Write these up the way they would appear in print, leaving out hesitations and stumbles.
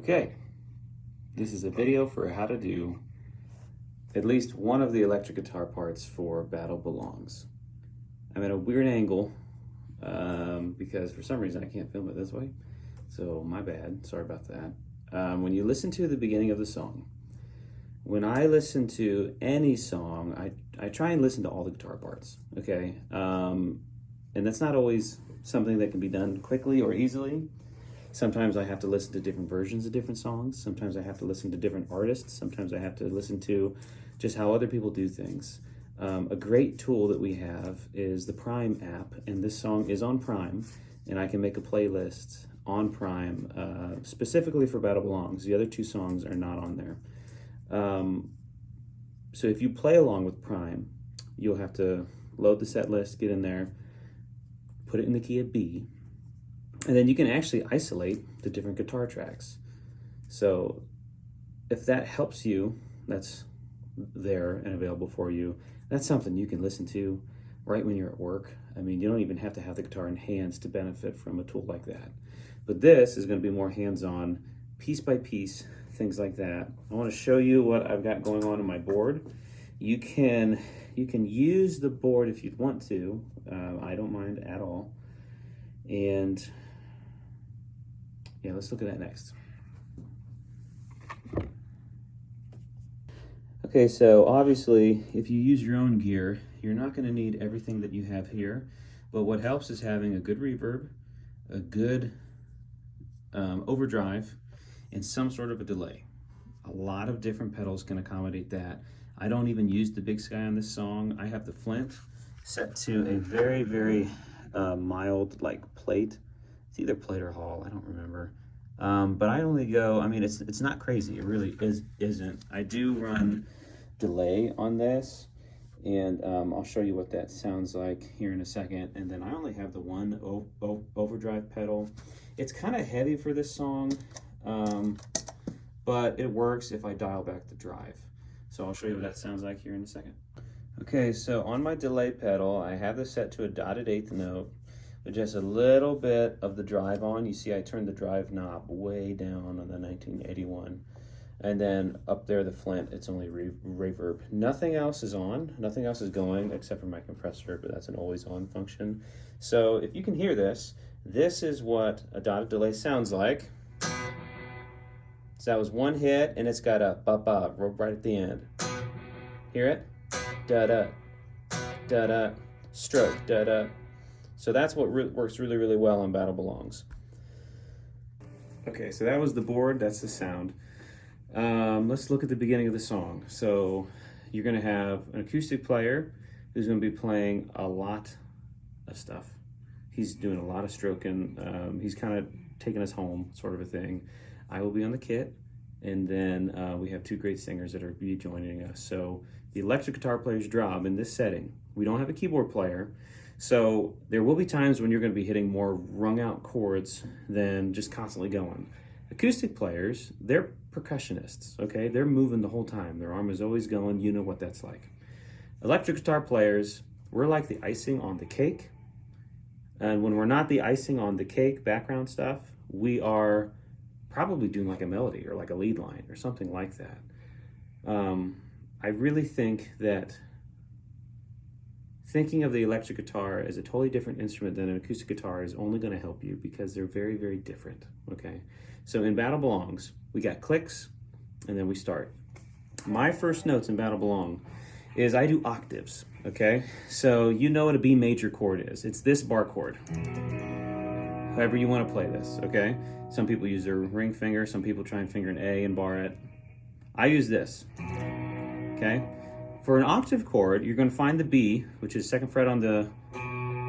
Okay, this is a video for how to do at least one of the electric guitar parts for Battle Belongs. I'm at a weird angle because for some reason I can't film it this way, so my bad, sorry about that. When you listen to the beginning of the song, when I listen to any song, I try and listen to all the guitar parts, okay? And that's not always something that can be done quickly or easily. Sometimes I have to listen to different versions of different songs. Sometimes I have to listen to different artists. Sometimes I have to listen to just how other people do things. A great tool that we have is the Prime app, and this song is on Prime, and I can make a playlist on Prime specifically for Battle Belongs. The other two songs are not on there. So if you play along with Prime, you'll have to load the set list, get in there, put it in the key of B, and then you can actually isolate the different guitar tracks. So if that helps you, that's there and available for you. That's something you can listen to right when you're at work. I mean, you don't even have to have the guitar in hands to benefit from a tool like that. But this is going to be more hands-on, piece by piece, things like that. I want to show you what I've got going on my board. You can use the board if you'd want to. I don't mind at all. And yeah, let's look at that next. Okay, so obviously, if you use your own gear, you're not going to need everything that you have here. But what helps is having a good reverb, a good overdrive, and some sort of a delay. A lot of different pedals can accommodate that. I don't even use the Big Sky on this song. I have the Flint set to a very, very mild like plate. It's either plate or hall, I don't remember. But I only go, I mean, it's not crazy. It really isn't. I do run delay on this, and I'll show you what that sounds like here in a second. And then I only have the one overdrive pedal. It's kind of heavy for this song, but it works if I dial back the drive. So I'll show you what that sounds like here in a second. Okay, so on my delay pedal, I have this set to a dotted eighth note with just a little bit of the drive on. You see I turned the drive knob way down on the 1981. And then up there, the Flint, it's only reverb. Nothing else is on, nothing else is going except for my compressor, but that's an always on function. So if you can hear this, this is what a dotted delay sounds like. So that was one hit, and it's got a ba-ba right at the end. Hear it? Da-da, da-da, stroke, da-da. So that's what works really, really well on Battle Belongs. Okay, so that was the board, that's the sound. Let's look at the beginning of the song. So you're gonna have an acoustic player who's gonna be playing a lot of stuff. He's doing a lot of stroking. He's kind of taking us home, sort of a thing. I will be on the kit, and then we have two great singers that are be joining us. So the electric guitar player's job in this setting, we don't have a keyboard player, so there will be times when you're going to be hitting more wrung out chords than just constantly going. Acoustic players, they're percussionists, okay? They're moving the whole time. Their arm is always going. You know what that's like. Electric guitar players, we're like the icing on the cake. And when we're not the icing on the cake, background stuff, we are probably doing like a melody or like a lead line or something like that. I really think that thinking of the electric guitar as a totally different instrument than an acoustic guitar is only going to help you because they're very, very different, okay? So in Battle Belongs, we got clicks, and then we start. My first notes in Battle Belong is I do octaves, okay? So you know what a B major chord is. It's this bar chord. However you want to play this, okay? Some people use their ring finger, some people try and finger an A and bar it. I use this, okay? For an octave chord, you're going to find the B, which is second fret on the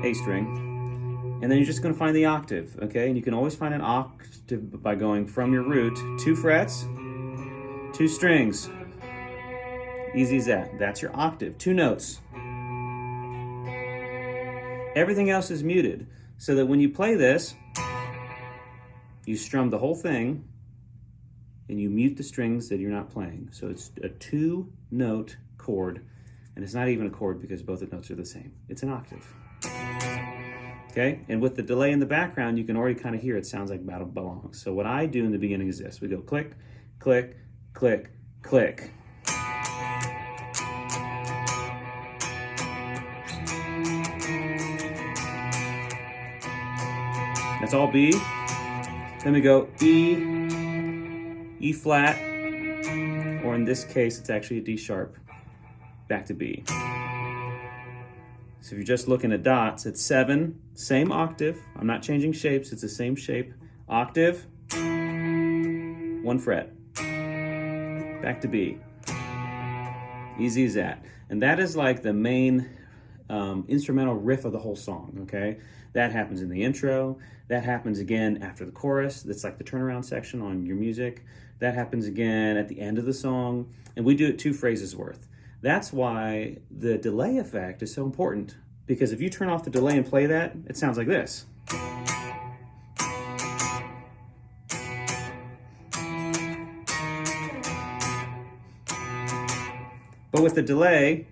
A string, and then you're just going to find the octave, okay? And you can always find an octave by going from your root, 2 frets, 2 strings. Easy as that. That's your octave, 2 notes. Everything else is muted, so that when you play this, you strum the whole thing, and you mute the strings that you're not playing. So it's a 2-note chord, and it's not even a chord because both the notes are the same. It's an octave. Okay, and with the delay in the background, you can already kind of hear it sounds like Battle Belongs. So what I do in the beginning is this. We go click, click, click, click. That's all B. Then we go E, E flat, or in this case, it's actually a D sharp, back to B. So if you're just looking at dots, it's 7, same octave. I'm not changing shapes, it's the same shape. Octave, 1 fret, back to B. Easy as that. And that is like the main instrumental riff of the whole song, okay? That happens in the intro. That happens again after the chorus. That's like the turnaround section on your music. That happens again at the end of the song. And we do it 2 phrases worth. That's why the delay effect is so important, because if you turn off the delay and play that, it sounds like this. But with the delay,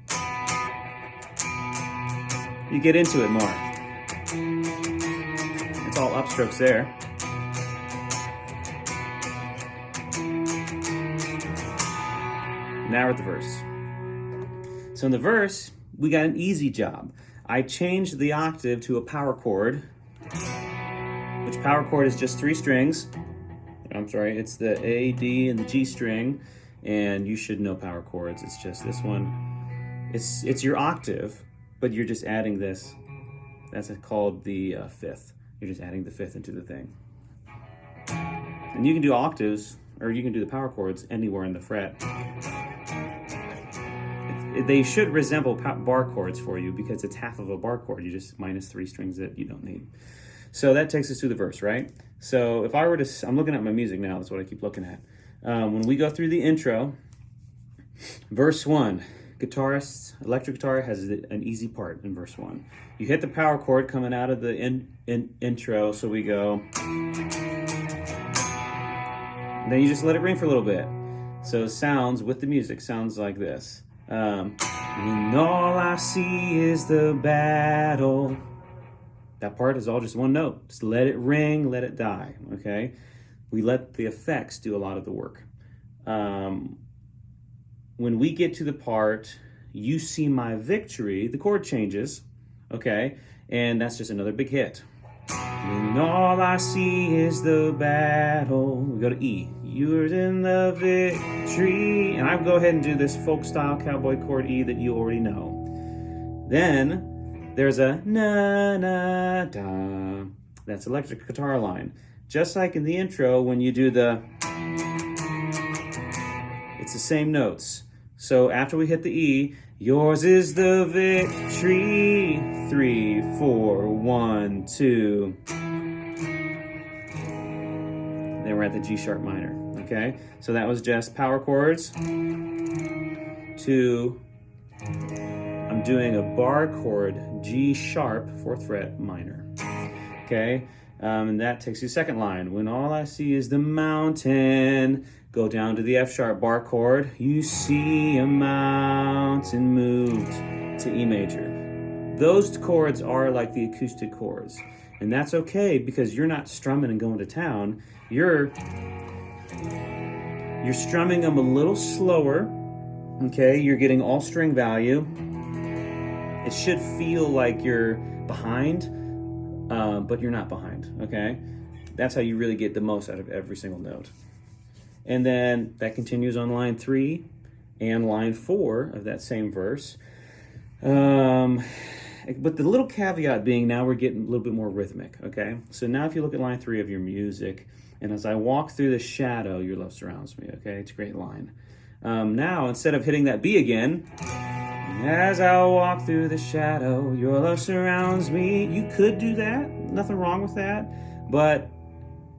you get into it more. It's all upstrokes there. Now we're at the verse. So in the verse, we got an easy job. I changed the octave to a power chord, which power chord is just 3 strings. I'm sorry, it's the A, D, and the G string, and you should know power chords. It's just this one. It's your octave, but you're just adding this. That's called the 5th. You're just adding the 5th into the thing. And you can do octaves, or you can do the power chords anywhere in the fret. They should resemble bar chords for you, because it's half of a bar chord. You just minus 3 strings that you don't need. So that takes us to the verse, right? So if I were to, I'm looking at my music now, that's what I keep looking at. When we go through the intro, verse 1, electric guitar has an easy part in verse 1. You hit the power chord coming out of the intro, so we go. Then you just let it ring for a little bit. So it sounds, with the music, sounds like this. And all I see is the battle. That part is all just one note. Just let it ring, let it die, okay? We let the effects do a lot of the work. When we get to the part, you see my victory, the chord changes, okay? And that's just another big hit. And all I see is the battle. We go to E. You're in the victory. And I go ahead and do this folk style cowboy chord E that you already know. Then there's a na na da. That's electric guitar line. Just like in the intro, when you do the, it's the same notes. So after we hit the E, yours is the victory. 3, 4, 1, 2. Then we're at the G sharp minor, okay? So that was just power chords to, I'm doing a bar chord, G sharp, 4th fret minor, okay? And that takes you second line. When all I see is the mountain, go down to the F sharp bar chord. You see a mountain moved to E major. Those chords are like the acoustic chords. And that's okay, because you're not strumming and going to town. You're strumming them a little slower, okay? You're getting all string value. It should feel like you're behind, but you're not behind, okay? That's how you really get the most out of every single note. And then that continues on line 3 and line 4 of that same verse. But the little caveat being, now we're getting a little bit more rhythmic, okay? So now if you look at line 3 of your music, and as I walk through the shadow, your love surrounds me, okay? It's a great line. Now, instead of hitting that B again, as I walk through the shadow, your love surrounds me. You could do that, nothing wrong with that, but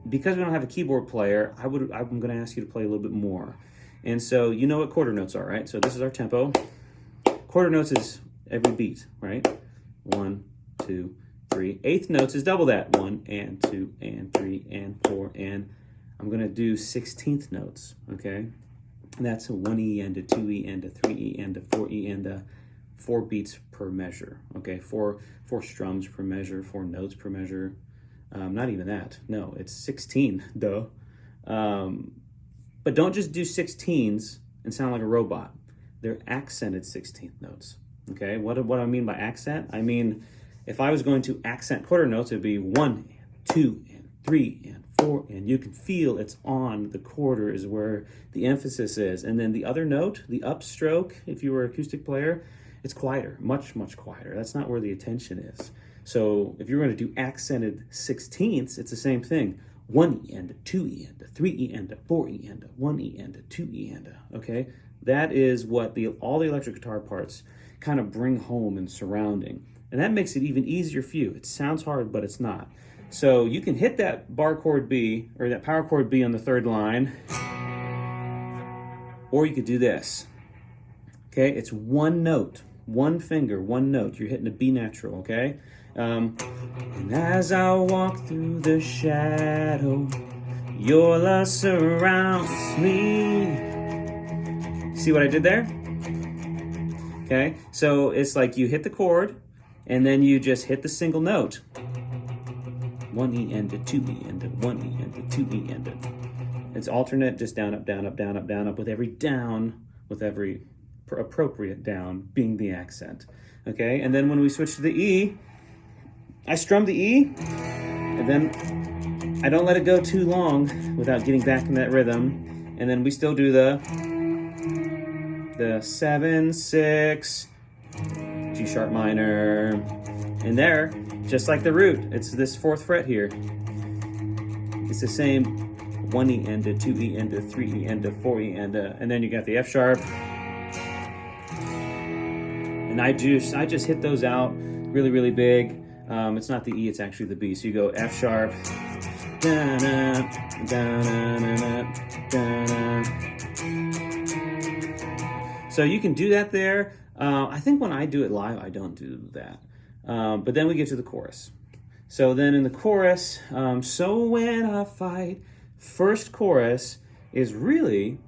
because we don't have a keyboard player, I'm gonna ask you to play a little bit more. And so you know what quarter notes are, right? So this is our tempo. Quarter notes is every beat, right? 1, 2, 3. Eighth notes is double that. 1 and 2 and 3 and 4, and I'm gonna do 16th notes, okay? And that's a 1E and a 2E and a 3E and a 4E and a 4 beats per measure, okay? Four strums per measure, 4 notes per measure. Not even that. No, it's 16, duh. But don't just do 16s and sound like a robot. They're accented 16th notes, okay? What do I mean by accent? I mean, if I was going to accent quarter notes, it'd be 1 and 2 and 3 and 4, and you can feel it's on the quarter is where the emphasis is. And then the other note, the upstroke, if you were an acoustic player, it's quieter, much, much quieter. That's not where the attention is. So if you're going to do accented 16ths, it's the same thing. 1 E and a 2 E and a 3 E and a 4 E and a 1 E and a 2 E and a, okay? That is what all the electric guitar parts kind of bring home and surrounding. And that makes it even easier for you. It sounds hard, but it's not. So you can hit that bar chord B, or that power chord B on the 3rd line, or you could do this, okay? It's one note, one finger, one note. You're hitting a B natural, okay? And as I walk through the shadow, your love surrounds me. See what I did there? Okay, so it's like you hit the chord, and then you just hit the single note. 1 E and a 2 E and a 1 E and a 2 E and a. It's alternate, just down, up, down, up, down, up, down, up, with every appropriate down being the accent. Okay, and then when we switch to the E, I strum the E, and then I don't let it go too long without getting back in that rhythm. And then we still do the 7, 6, G sharp minor, and there, just like the root, it's this 4th fret here. It's the same 1 E and a 2 E and a 3 E and a 4 E and then you got the F sharp. And I just hit those out really, really big. It's not the E, it's actually the B. So you go F sharp, da-na, da-na-na-na, da-na. So you can do that there. I think when I do it live, I don't do that. But then we get to the chorus. So then in the chorus, so when I fight, first chorus is really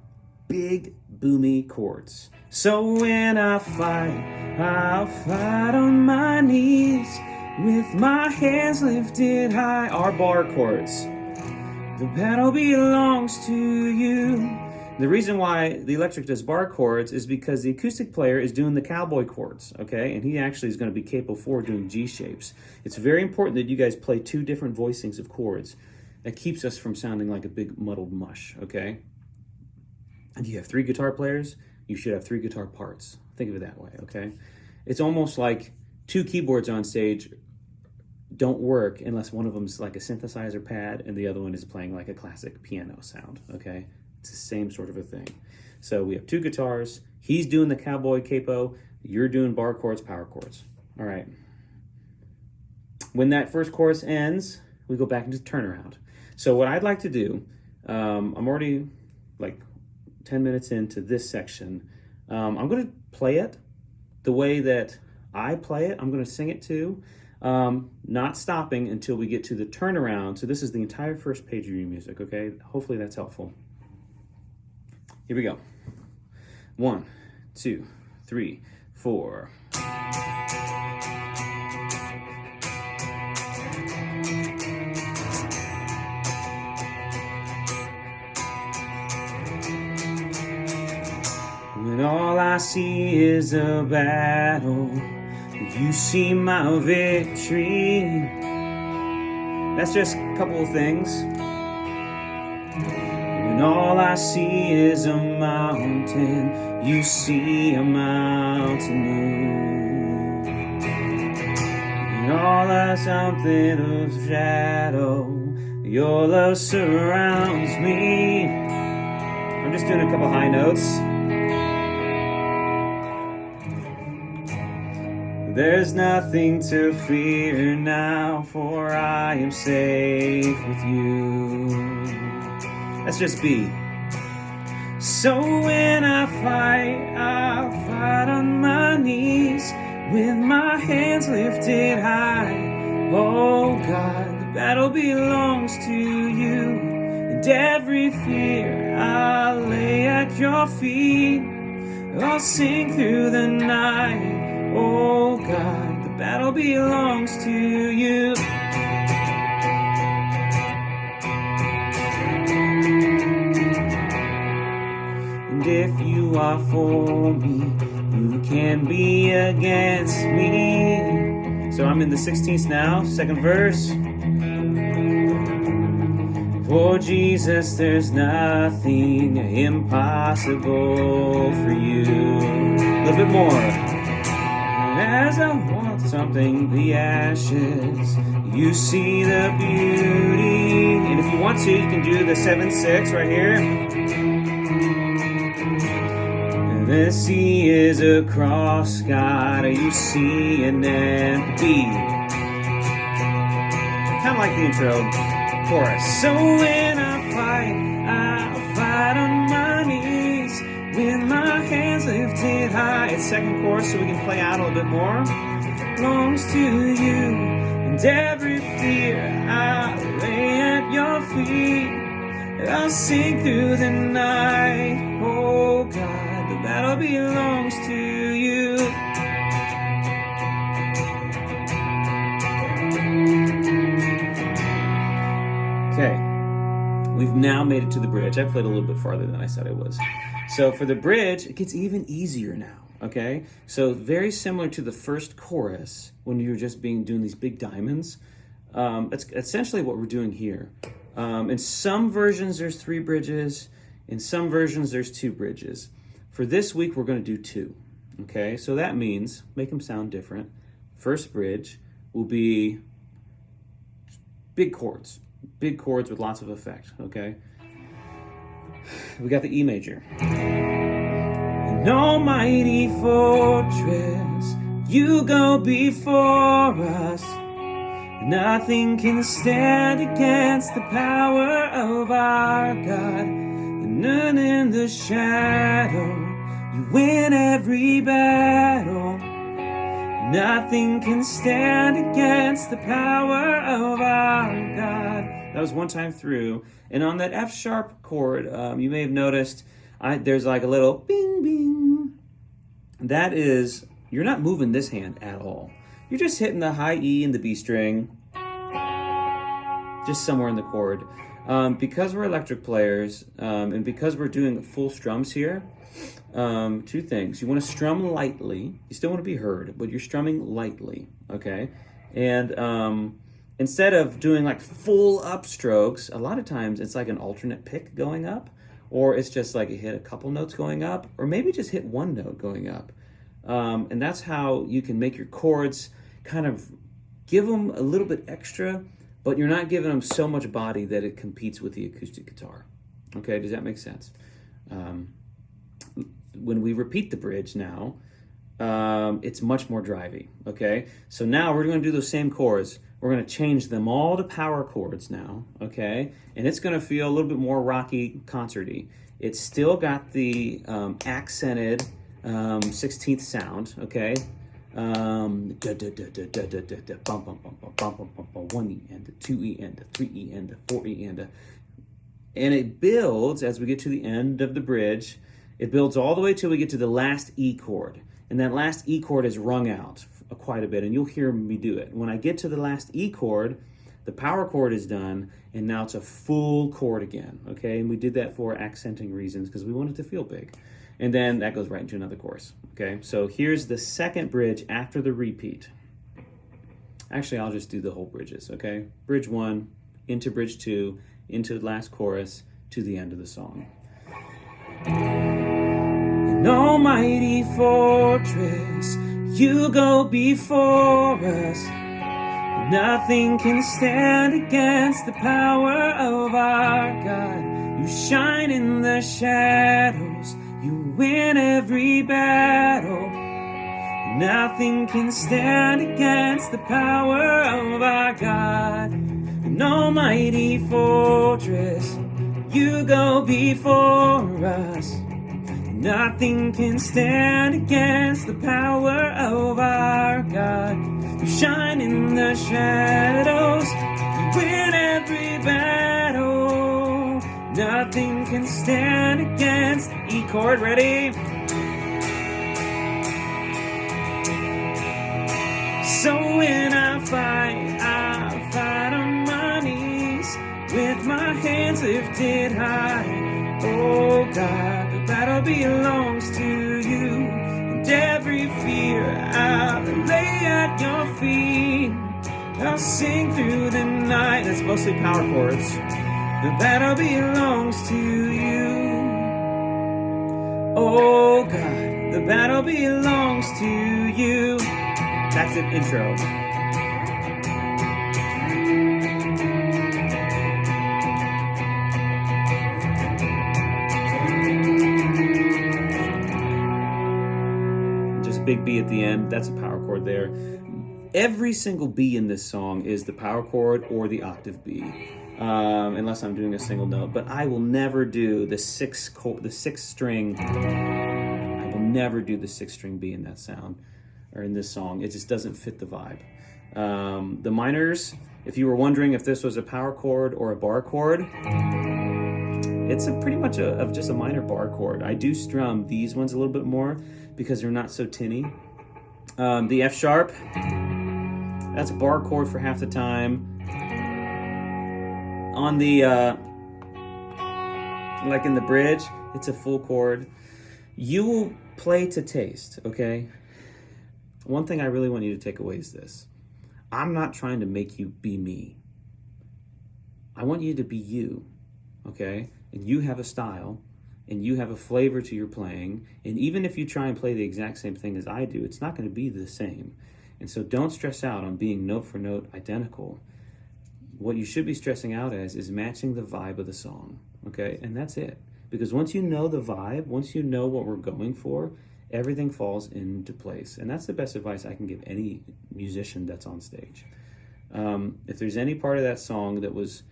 big, boomy chords. So when I fight, I'll fight on my knees with my hands lifted high. Our bar chords. The battle belongs to you. The reason why the electric does bar chords is because the acoustic player is doing the cowboy chords, okay? And he actually is going to be capo 4 doing G shapes. It's very important that you guys play 2 different voicings of chords. That keeps us from sounding like a big muddled mush, okay? If you have 3 guitar players, you should have 3 guitar parts. Think of it that way, okay? It's almost like 2 keyboards on stage don't work unless one of them's like a synthesizer pad and the other one is playing like a classic piano sound, okay? It's the same sort of a thing. So we have 2 guitars. He's doing the cowboy capo. You're doing bar chords, power chords. All right. When that first chorus ends, we go back into turnaround. So what I'd like to do, I'm already like 10 minutes into this section. I'm going to play it the way that I play it. I'm going to sing it too, not stopping until we get to the turnaround. So this is the entire first page of your music, okay? Hopefully that's helpful. Here we go. 1, 2, 3, 4. When all I see is a battle, you see my victory. That's just a couple of things. When all I see is a mountain, you see a mountain move. And all I something of shadow, your love surrounds me. I'm just doing a couple high notes. There's nothing to fear now, for I am safe with you. That's just B. So when I fight, I'll fight on my knees with my hands lifted high. Oh God, the battle belongs to you, and every fear I'll lay at your feet. I'll sing through the night Oh God, the battle belongs to you. And if you are for me, who can be against me? So I'm in the 16th now, second verse. For Jesus, there's nothing impossible for you. A little bit more. As I want something, the ashes, you see the beauty. And if you want to, you can do the 7-6 right here. The sea is across, God, you see an empty. Kind of like the intro chorus. So when I fight on my knees with my hands lifted high. It's second chorus, so we can play out a little bit more. Belongs to you, and every fear I lay at your feet. I'll sing through the night. Oh God, the battle belongs to you. Okay, we've now made it to the bridge. I played a little bit farther than I said I was. So for the bridge, it gets even easier now, okay? So very similar to the first chorus when you're just doing these big diamonds. That's essentially what we're doing here. In some versions, there's 3 bridges. In some versions, there's 2 bridges. For this week, we're going to do 2, okay? So that means, make them sound different. First bridge will be big chords with lots of effect, okay? We got the E major. An almighty fortress, you go before us. Nothing can stand against the power of our God. None in the shadow, you win every battle. Nothing can stand against the power of our God. That was one time through. And on that F sharp chord, you may have noticed there's like a little bing, bing. That is, you're not moving this hand at all. You're just hitting the high E and the B string, just somewhere in the chord. Because we're electric players, and because we're doing full strums here, 2 things. You want to strum lightly. You still want to be heard, but you're strumming lightly, okay? And instead of doing like full upstrokes, a lot of times it's like an alternate pick going up, or it's just like you hit a couple notes going up, or maybe just hit one note going up. And that's how you can make your chords kind of give them a little bit extra, but you're not giving them so much body that it competes with the acoustic guitar. Okay, does that make sense? When we repeat the bridge now, it's much more drivey, okay? So now we're going to do those same chords. We're going to change them all to power chords now, okay? And it's going to feel a little bit more rocky, concerty. It's still got the accented 16th sound, okay? 1 E and a 2 E and a 3 E and a 4 E and it builds as we get to the end of the bridge. It builds all the way till we get to the last E chord, and that last E chord is rung out quite a bit, and you'll hear me do it. When I get to the last E chord, the power chord is done, and now it's a full chord again, okay? And we did that for accenting reasons because we want it to feel big. And then that goes right into another chorus, okay? So here's the second bridge after the repeat. Actually, I'll just do the whole bridges, okay? Bridge 1, into bridge 2, into the last chorus, to the end of the song. An almighty fortress, you go before us. Nothing can stand against the power of our God. You shine in the shadows, you win every battle. Nothing can stand against the power of our God. An almighty fortress, you go before us. Nothing can stand against the power of our God. You shine in the shadows, you win every battle. Nothing can stand against the E chord. Ready? I'll fight on my knees with my hands lifted high. Oh God, the battle belongs to you, and every fear I'll lay at your feet. I'll sing through the night. That's mostly power chords. The battle belongs to you. Oh God, the battle belongs to you. That's an intro. Just a big B at the end. That's a power chord there. Every single B in this song is the power chord or the octave B, unless I'm doing a single note. But I will never do the sixth string. I will never do the sixth string B in that sound or in this song. It just doesn't fit the vibe. The minors, if you were wondering if this was a power chord or a bar chord, it's pretty much just a minor bar chord. I do strum these ones a little bit more because they're not so tinny. The F sharp, that's a bar chord for half the time. On the, like in the bridge, it's a full chord. You will play to taste, okay? One thing I really want you to take away is this. I'm not trying to make you be me. I want you to be you, okay? And you have a style, and you have a flavor to your playing, and even if you try and play the exact same thing as I do, it's not going to be the same. And so don't stress out on being note for note identical. What you should be stressing out as is matching the vibe of the song, okay? And that's it. Because once you know the vibe, once you know what we're going for, everything falls into place. And that's the best advice I can give any musician that's on stage. If there's any part of that song that was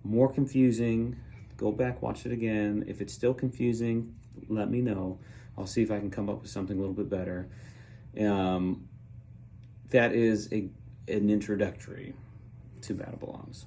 more confusing, go back, watch it again. If it's still confusing, let me know. I'll see if I can come up with something a little bit better. That is an introductory to Battle Belongs.